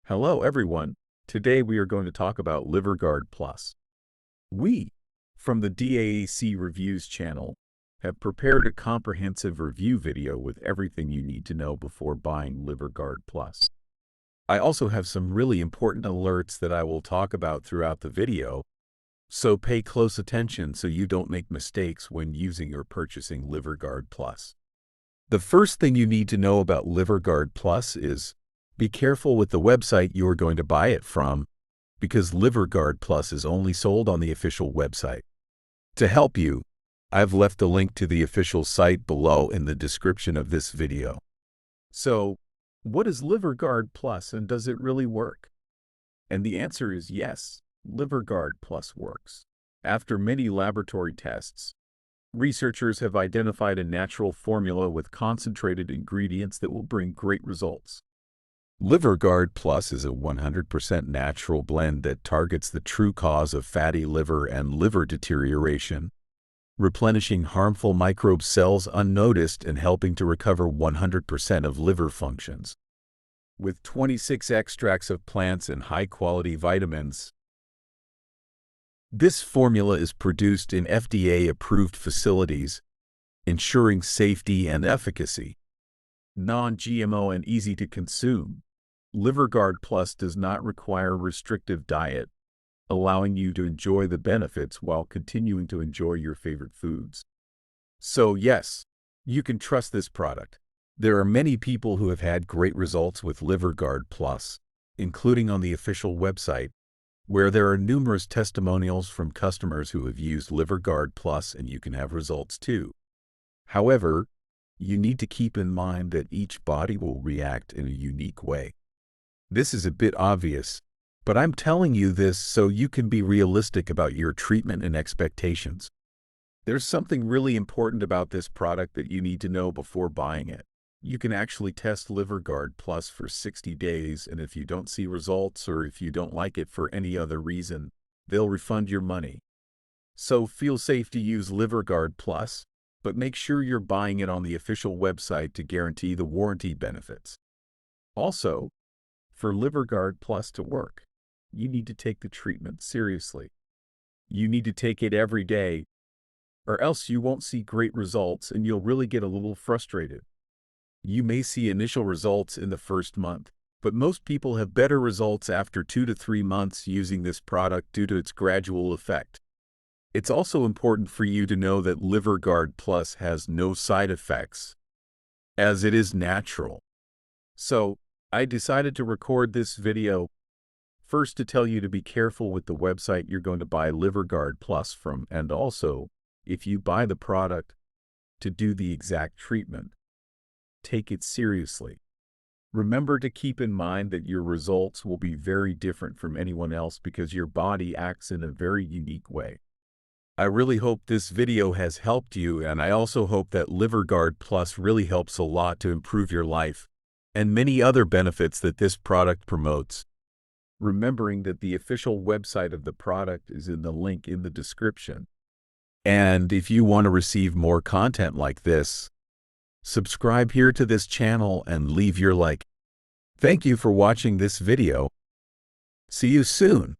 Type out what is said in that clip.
Hello everyone. Today we are going to talk about LiverGuard Plus. We, from the Daac Reviews Channel, have prepared a comprehensive review video with everything you need to know before buying LiverGuard Plus. I also have some really important alerts that I will talk about throughout the video, so pay close attention so you don't make mistakes when using or purchasing LiverGuard Plus. The first thing you need to know about LiverGuard Plus is be careful with the website you are going to buy it from, because LiverGuard Plus is only sold on the official website. To help you, I've left a link to the official site below in the description of this video. So, what is LiverGuard Plus and does it really work? And the answer is yes, LiverGuard Plus works. After many laboratory tests, researchers have identified a natural formula with concentrated ingredients that will bring great results. LiverGuard Plus is a 100% natural blend that targets the true cause of fatty liver and liver deterioration, replenishing harmful microbe cells unnoticed and helping to recover 100% of liver functions. With 26 extracts of plants and high-quality vitamins, this formula is produced in FDA-approved facilities, ensuring safety and efficacy. Non-GMO and easy to consume, LiverGuard Plus does not require a restrictive diet, allowing you to enjoy the benefits while continuing to enjoy your favorite foods. So yes, you can trust this product. There are many people who have had great results with LiverGuard Plus, including on the official website, where there are numerous testimonials from customers who have used LiverGuard Plus, and you can have results too. However, you need to keep in mind that each body will react in a unique way. This is a bit obvious, but I'm telling you this so you can be realistic about your treatment and expectations. There's something really important about this product that you need to know before buying it. You can actually test LiverGuard Plus for 60 days, and if you don't see results or if you don't like it for any other reason, they'll refund your money. So feel safe to use LiverGuard Plus, but make sure you're buying it on the official website to guarantee the warranty benefits. Also, for LiverGuard Plus to work, you need to take the treatment seriously. You need to take it every day, or else you won't see great results and you'll really get a little frustrated. You may see initial results in the first month, but most people have better results after 2 to 3 months using this product due to its gradual effect. It's also important for you to know that LiverGuard Plus has no side effects, as it is natural. So, I decided to record this video first to tell you to be careful with the website you're going to buy LiverGuard Plus from, and also, if you buy the product, to do the exact treatment. Take it seriously. Remember to keep in mind that your results will be very different from anyone else because your body acts in a very unique way. I really hope this video has helped you, and I also hope that LiverGuard Plus really helps a lot to improve your life and many other benefits that this product promotes. Remembering that the official website of the product is in the link in the description. And if you want to receive more content like this, subscribe here to this channel and leave your like. Thank you for watching this video. See you soon.